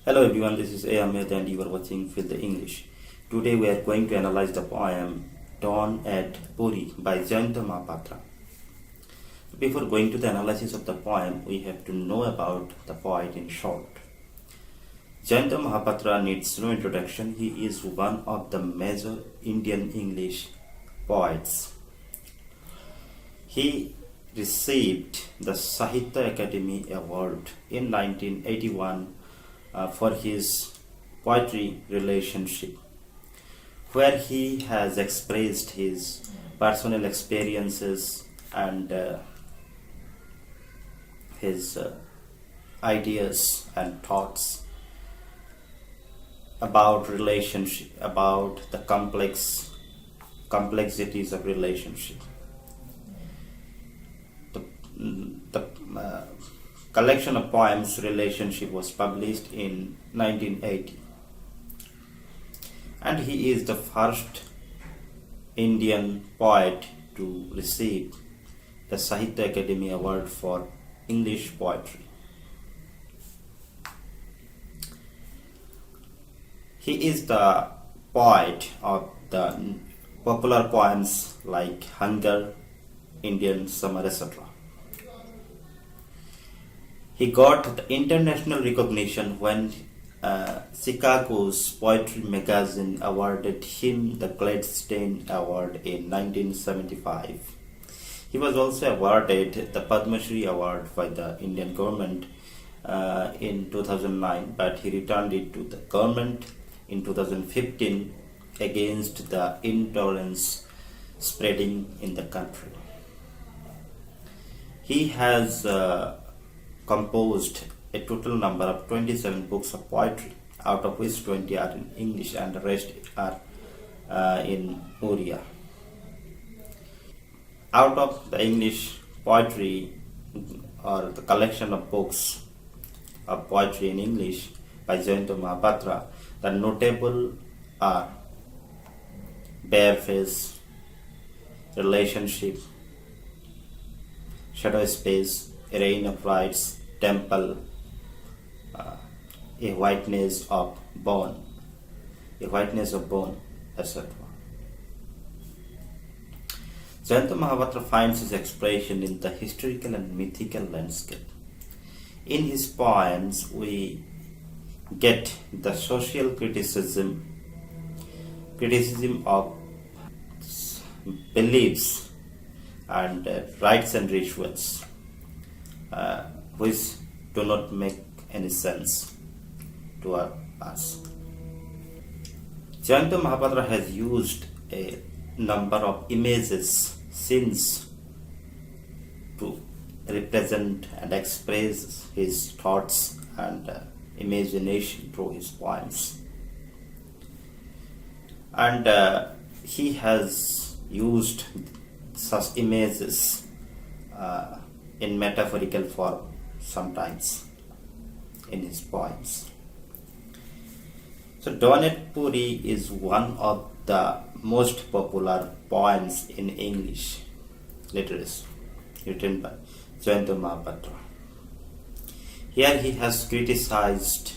Hello everyone, this is A. Ahmed and you are watching Feel the English. Today we are going to analyze the poem Dawn at Puri by Jayanta Mahapatra. Before going to the analysis of the poem, we have to know about the poet in short. Jayanta Mahapatra needs no introduction. He is one of the major Indian English poets. He received the Sahitya Academy Award in 1981 for his poetry relationship, where he has expressed his personal experiences and his ideas and thoughts about relationship, about the complexities of relationship. The collection of poems Relationship was published in 1980, and he is the first Indian poet to receive the Sahitya Academy Award for English poetry. He is the poet of the popular poems like Hunger, Indian Summer, etc. He got the international recognition when Chicago's poetry magazine awarded him the Gladstone Award in 1975. He was also awarded the Padma Shri Award by the Indian government in 2009, but he returned it to the government in 2015 against the intolerance spreading in the country. He has composed a total number of 27 books of poetry, out of which 20 are in English and the rest are in Oriya. Out of the English poetry or the collection of books of poetry in English by Jayanta Mahapatra, the notable are Bareface, Relationship, Shadow Space, A Rain of Rights, Temple, A Whiteness of Bone, etc. Jayanta Mahapatra finds his expression in the historical and mythical landscape. In his poems, we get the social criticism of beliefs and rites and rituals, which do not make any sense to us. Jayanta Mahapatra has used a number of images, scenes to represent and express his thoughts and imagination through his poems. And he has used such images in metaphorical form sometimes in his poems. So Dawn at Puri is one of the most popular poems in English literature written by Jayanta Mahapatra. Here he has criticized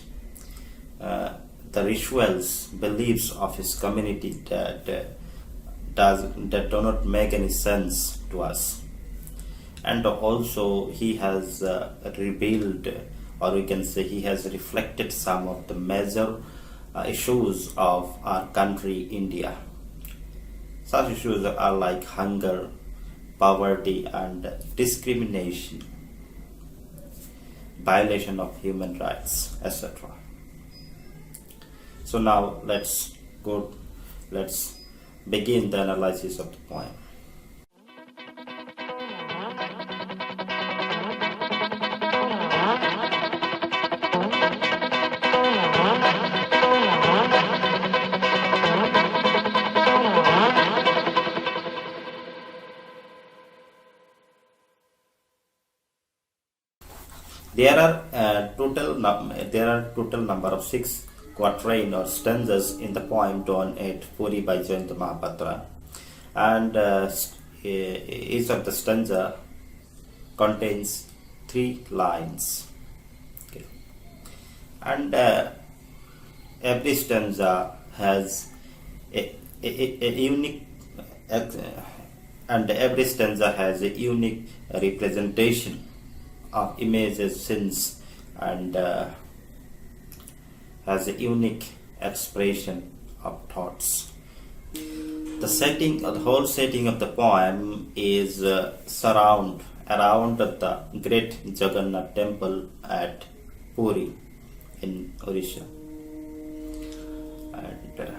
the rituals, beliefs of his community that do not make any sense to us. And also he has revealed, or we can say he has reflected some of the major issues of our country, India. Such issues are like hunger, poverty and discrimination, violation of human rights, etc. So now let's begin the analysis of the poem. There are total number of 6 quatrain or stanzas in the poem Dawn at Puri by Jayanta Mahapatra, and each of the stanza contains 3 lines. Okay. and every stanza has a unique and every stanza has a unique representation of images, scenes, and has a unique expression of thoughts. The whole setting of the poem is around the great Jagannath temple at Puri in Orissa. And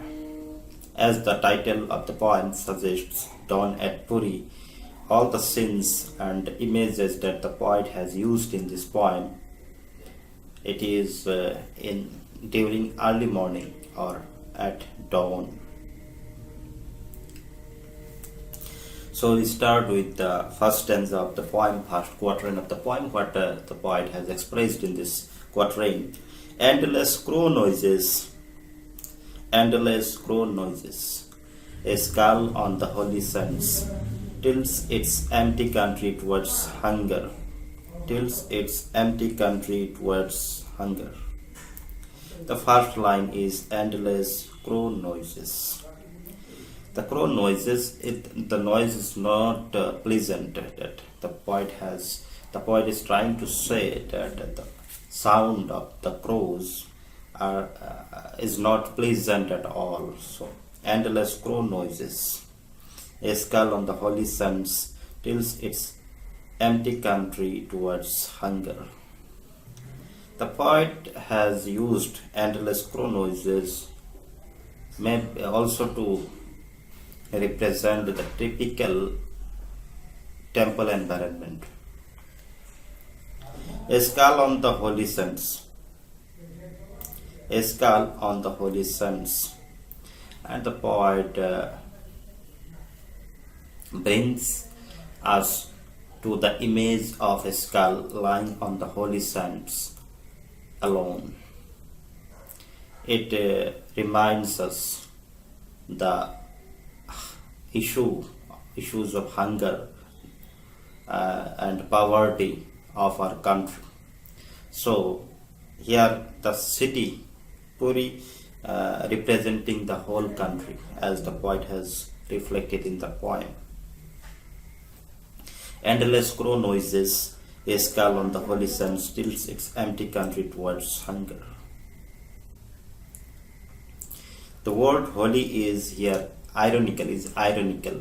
as the title of the poem suggests, dawn at Puri, all the scenes and images that the poet has used in this poem, it is during early morning or at dawn. So we start with the first stanza of the poem, first quatrain of the poem, what the poet has expressed in this quatrain. Endless crow noises, a skull on the holy sands, tilts its empty country towards hunger, The first line is endless crow noises. The crow noises, the noise is not pleasant. That the poet is trying to say that the sound of the crows is not pleasant at all. So, endless crow noises. A skull on the holy sands tilts its empty country towards hunger. The poet has used endless crow noises maybe also to represent the typical temple environment. A skull on the holy sands. And the poet brings us to the image of a skull lying on the holy sands alone. It reminds us the issues of hunger and poverty of our country. So here the city Puri representing the whole country, as the poet has reflected in the poem. Endless crow noises, a skull on the holy sun tilts its empty country towards hunger. The word holy is here ironical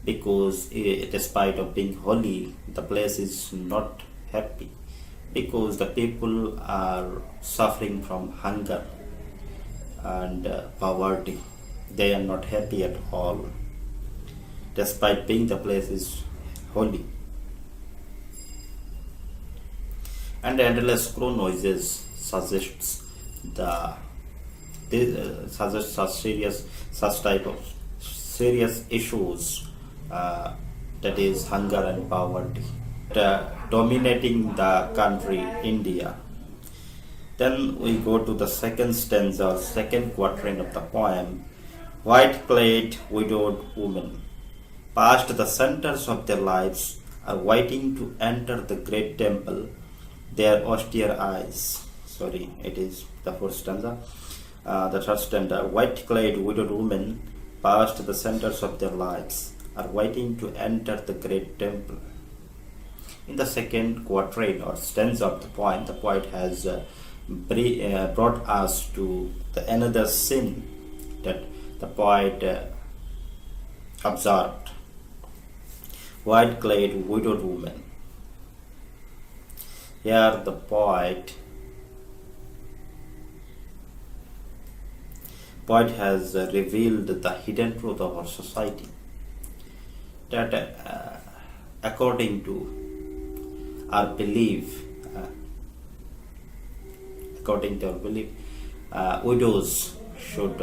because despite of being holy, the place is not happy because the people are suffering from hunger and poverty. They are not happy at all despite being the place is holy. And endless crow noises suggests such type of serious issues, that is hunger and poverty, dominating the country India. Then we go to the second stanza, second quatrain of the poem. White-clad widowed women, past the centers of their lives, are waiting to enter the great temple. Their austere eyes. Sorry, it is the first stanza. The third stanza. White-clad widowed women, past the centers of their lives, are waiting to enter the great temple. In the second quatrain or stanza of the poet has brought us to another scene that the poet observed. White-clad widowed woman. Here the poet has revealed the hidden truth of our society, that according to our belief, widows should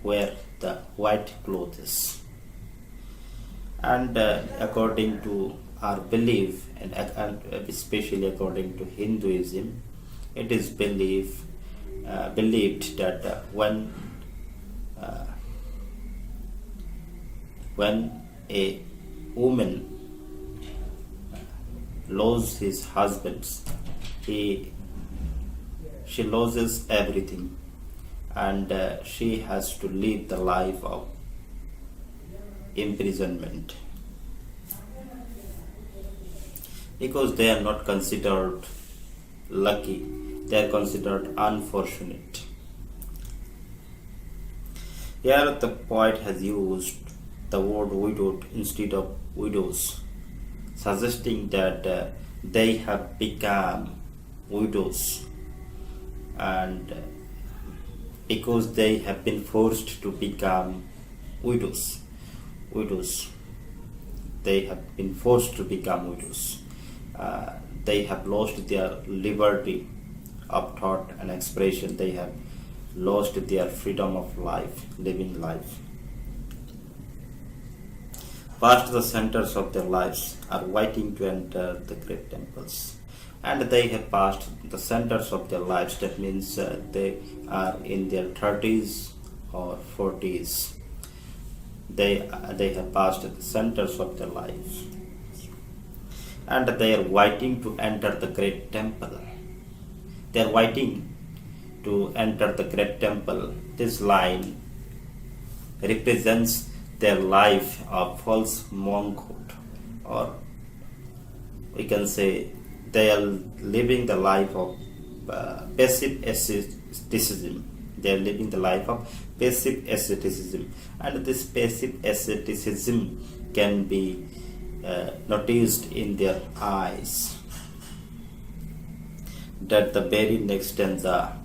wear the white clothes, and according to our belief, and especially according to Hinduism, it is believed that when a woman loses his husband, she loses everything, and she has to live the life of imprisonment because they are not considered lucky, they are considered unfortunate. Here the poet has used the word widowed instead of widows, suggesting that they have become widows, and because they have been forced to become widows, they have been forced to become widows. They have lost their liberty of thought and expression. They have lost their freedom of life, living life. Past the centers of their lives are waiting to enter the great temples. And they have passed the centers of their lives. That means they are in their 30s or 40s. They have passed the centers of their lives. And they are waiting to enter the great temple. They are waiting to enter the great temple. This line represents their life of false monkhood, or we can say they are living the life of passive asceticism. They are living the life of passive asceticism, and this passive asceticism can be noticed in their eyes. That the very next stanza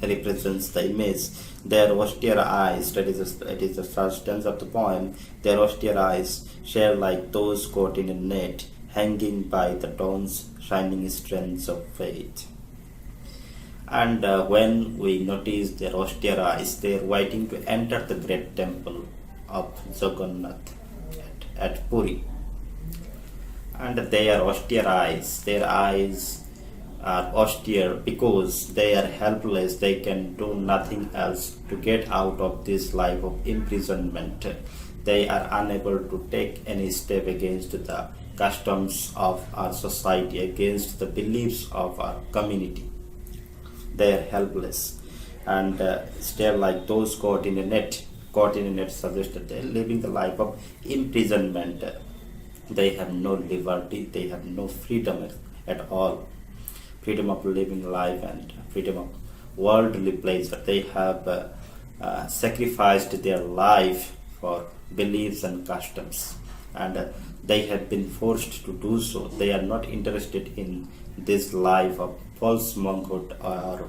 represents the image. Their austere eyes, it is the first stanza of the poem. Their austere eyes share like those caught in a net, hanging by the dawn's shining strands of faith. And when we notice their austere eyes, they are waiting to enter the great temple of Jagannath at Puri. And their austere eyes, their eyes are austere because they are helpless. They can do nothing else to get out of this life of imprisonment. They are unable to take any step against the customs of our society, against the beliefs of our community. They are helpless and stare like those caught in a net. Caught in a net suggests that they are living the life of imprisonment. They have no liberty, they have no freedom at all. Freedom of living life and freedom of worldly pleasure. They have sacrificed their life for beliefs and customs, and they have been forced to do so. They are not interested in this life of false monkhood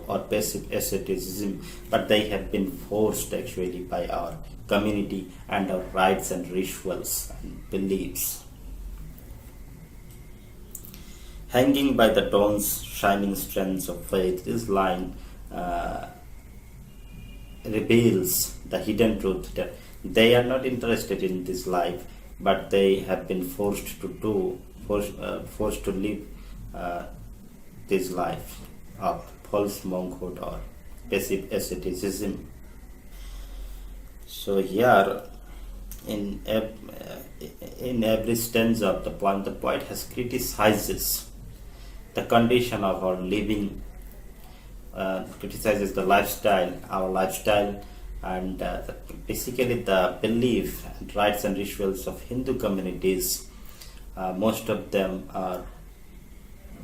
or passive asceticism, but they have been forced actually by our community and our rites and rituals and beliefs. Hanging by the dawn's shining strands of faith, this line reveals the hidden truth that they are not interested in this life, but they have been forced to live this life of false monkhood or passive asceticism. So here, in every stanza of the poem, the poet has criticizes the condition of our living, criticizes the lifestyle, our lifestyle, and basically the belief and rites and rituals of Hindu communities. Most of them are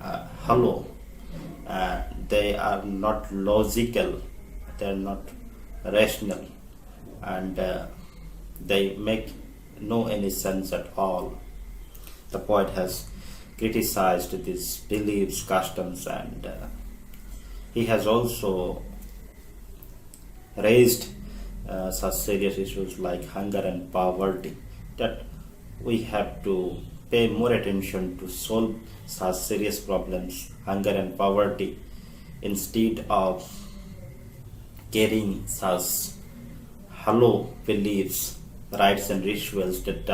hollow. They are not logical, they are not rational, and they make no any sense at all. The poet has criticized these beliefs, customs, and he has also raised such serious issues like hunger and poverty, that we have to pay more attention to solve such serious problems, hunger and poverty, instead of carrying such hollow beliefs, rites and rituals that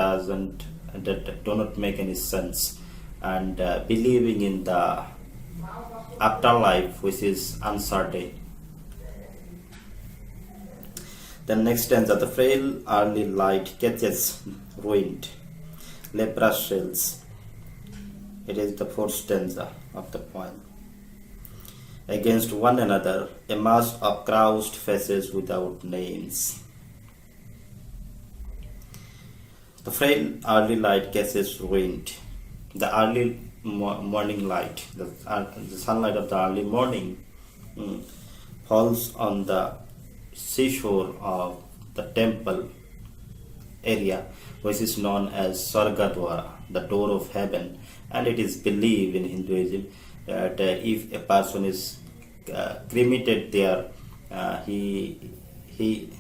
do not make any sense, and believing in the afterlife which is uncertain. The next stanza, the frail early light catches ruined leprous shells. It is the fourth stanza of the poem. against one another, a mass of crossed faces without names. The frail early light catches wind. The early morning light, the sunlight of the early morning, falls on the seashore of the temple area, which is known as Sargadwara, the door of heaven. And it is believed in Hinduism that if a person is cremated there, he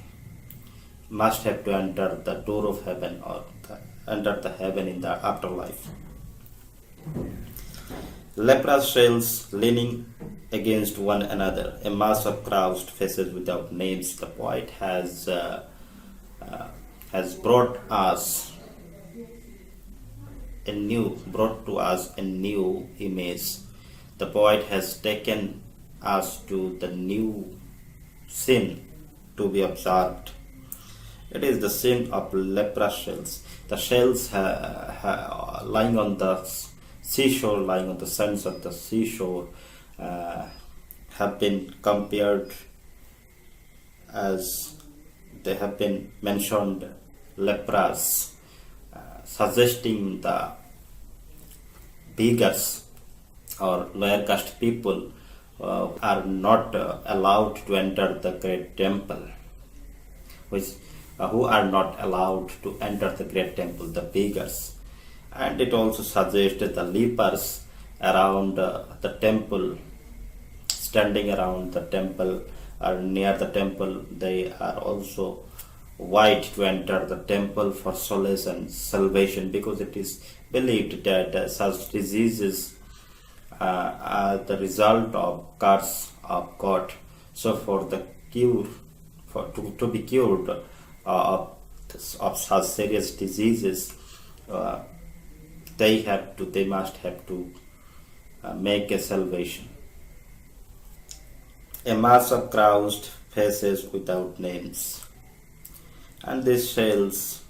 must have to enter the door of heaven, or enter the heaven in the afterlife. Leprous shells leaning against one another, a mass of crossed faces without names. The poet has brought to us a new image. The poet has taken us to the new sin to be observed. It is the sin of leprous shells. The shells lying on the seashore, lying on the sands of the seashore, have been compared as they have been mentioned leprous, suggesting the beggars or lower caste people are not allowed to enter the great temple, who are not allowed to enter the great temple, the beggars. And it also suggests the lepers around the temple, standing around the temple or near the temple, they are also white to enter the temple for solace and salvation, because it is believed that such diseases are the result of curse of God. So for the cure, to be cured of such serious diseases, they must have to make a salvation. A mass of crossed faces without names. And these shells,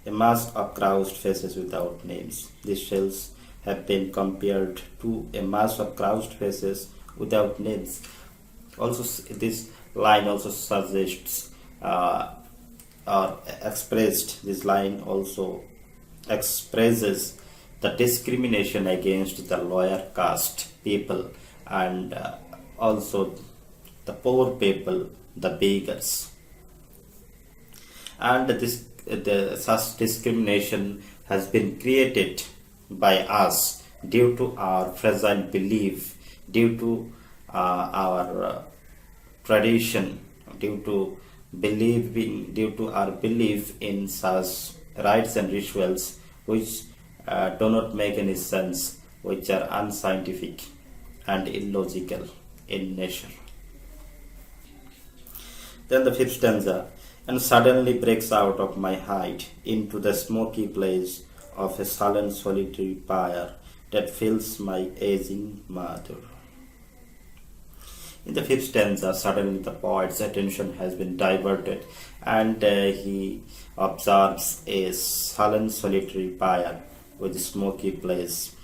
a mass of crossed faces without names. These shells have been compared to a mass of crossed faces without names. Also, this line also suggests or expressed, this line also expresses the discrimination against the lower caste people and also the poor people, the beggars. And such discrimination has been created by us due to our fragile belief, due to our tradition, due to our belief in such rites and rituals which do not make any sense, which are unscientific and illogical in nature. Then the fifth stanza, and suddenly breaks out of my height into the smoky blaze of a sullen solitary pyre that fills my aging mother. In the fifth stanza, suddenly the poet's attention has been diverted, and he observes a sullen solitary pyre with a smoky blaze,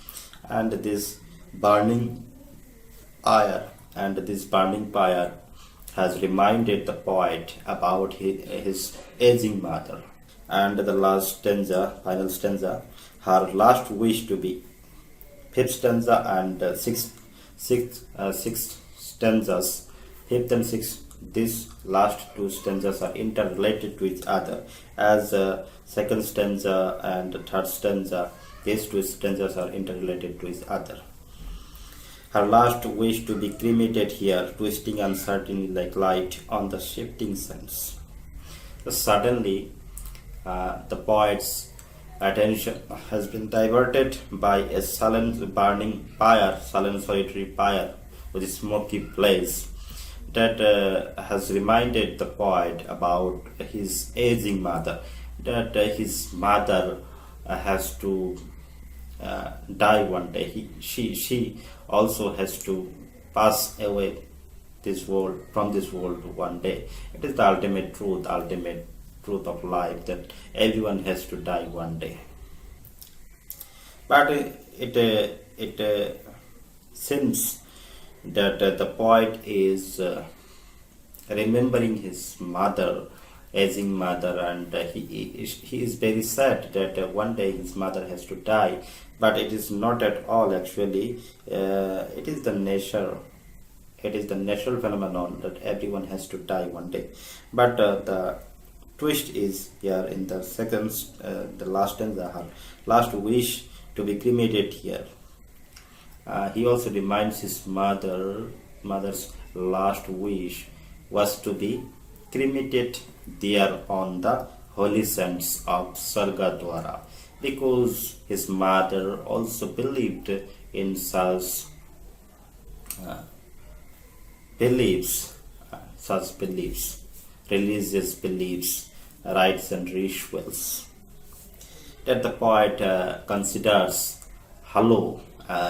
and this burning pyre has reminded the poet about his aging mother. And the last stanza, final stanza, her last wish to be. Fifth stanza and sixth stanzas, fifth and sixth, these last two stanzas are interrelated to each other. As second stanza and third stanza, these two stanzas are interrelated to each other. Her last wish to be cremated here, twisting uncertainly like light on the shifting sands. Suddenly, the poet's attention has been diverted by a sullen burning pyre, sullen solitary pyre with a smoky blaze that has reminded the poet about his aging mother, that his mother has to die one day. She also has to pass away from this world one day. It is the ultimate truth of life, that everyone has to die one day. But it seems that the poet is remembering his mother, aging mother, and he is very sad that one day his mother has to die, but it is not at all actually. It is the nature. It is the natural phenomenon that everyone has to die one day. But the twist is here in the second, the last stanza, her last wish to be cremated here. He also reminds his mother's last wish was to be cremated there on the holy sands of Sargadwara, because his mother also believed in such uh, beliefs, religious beliefs, rites and rituals that the poet considers hollow,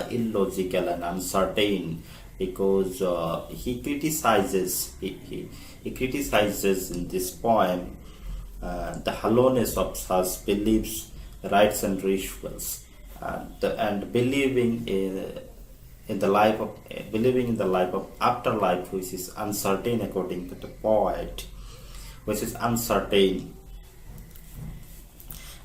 illogical and uncertain, because he criticizes in this poem the hollowness of such beliefs, rites and rituals, and believing in the life of afterlife, which is uncertain according to the poet, which is uncertain.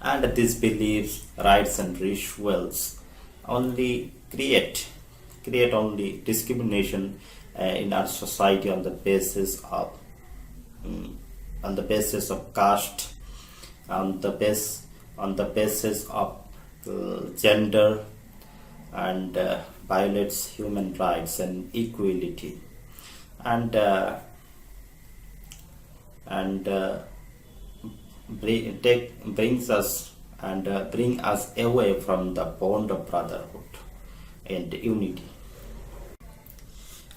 And these beliefs, rites and rituals only create only discrimination in our society on the basis of caste, on the basis of gender, and violates human rights and equality, and brings us bring us away from the bond of brotherhood and unity.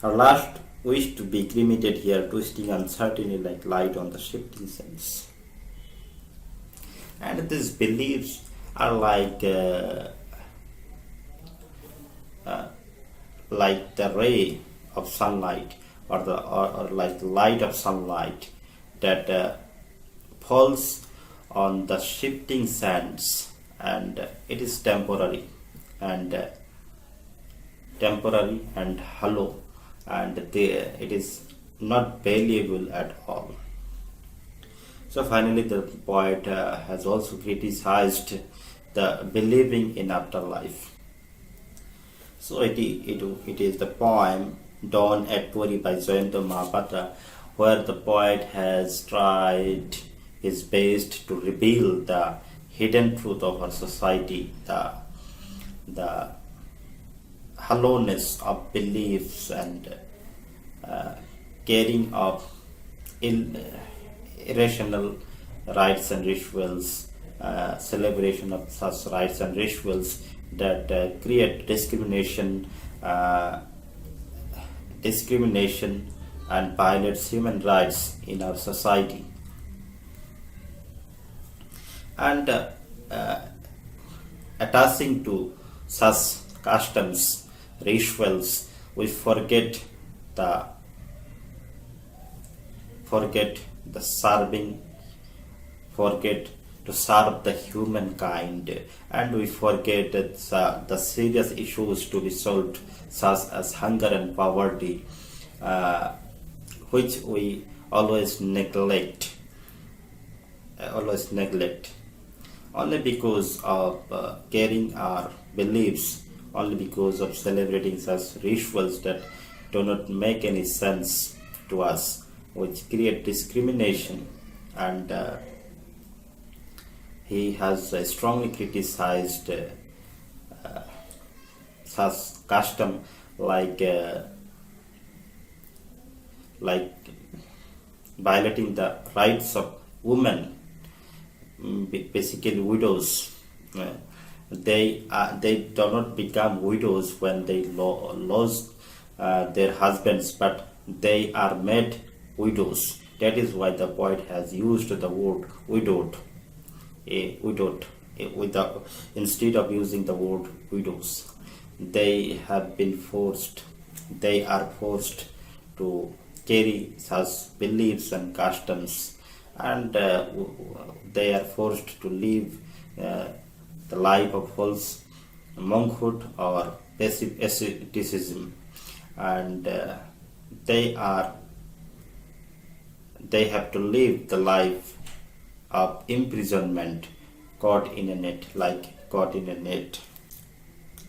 Our last wish to be cremated here, twisting uncertainty like light on the shifting sands. And these beliefs are like the ray of sunlight, or like the light of sunlight that falls on the shifting sands, and it is temporary and hollow, and it is not valuable at all. So finally the poet has also criticized the believing in afterlife. So it is the poem Dawn at Puri by Jayanta Mahapatra, where the poet has tried his best to reveal the hidden truth of our society, the hollowness of beliefs and caring of irrational rites and rituals, celebration of such rites and rituals that create discrimination and violates human rights in our society. And attaching to such customs, rituals, we forget the serving, forget to serve the humankind, and we forget that the serious issues to be solved, such as hunger and poverty, which we always neglect only because of carrying our beliefs, only because of celebrating such rituals that do not make any sense to us, which create discrimination. And he has strongly criticized such custom like violating the rights of women, basically widows. They do not become widows when they lose their husbands, but they are made widows. That is why the poet has used the word widowed, instead of using the word widows. They are forced to carry such beliefs and customs, and they are forced to live the life of false monkhood or passive asceticism, and they are they have to live the life of imprisonment, caught in a net, like caught in a net.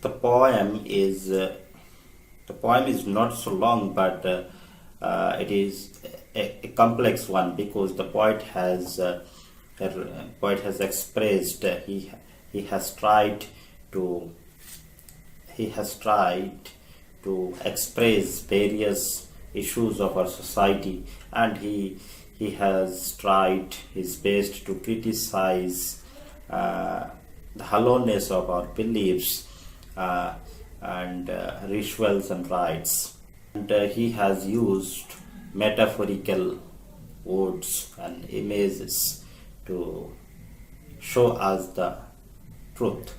The poem is not so long, but it is a complex one, because the poet has expressed, he has tried to express various issues of our society, and he has tried his best to criticize the hollowness of our beliefs, and rituals and rites. And he has used metaphorical words and images to show us the truth.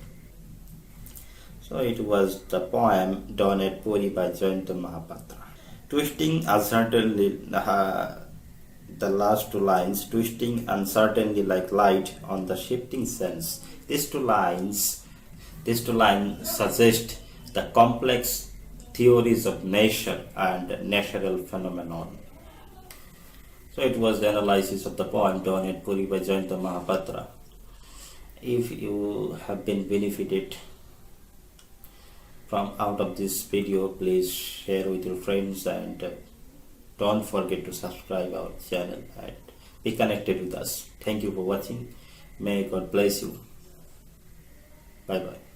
So it was the poem done at Puri by Jayanta Mahapatra. Twisting uncertainly, the last two lines, twisting uncertainly like light on the shifting sands. These two lines suggest the complex theories of nature and natural phenomenon. So it was the analysis of the poem done at Puri by Jayanta Mahapatra. If you have been benefited from out of this video, please share with your friends, and don't forget to subscribe our channel and be connected with us. Thank you for watching. May God bless you. Bye bye.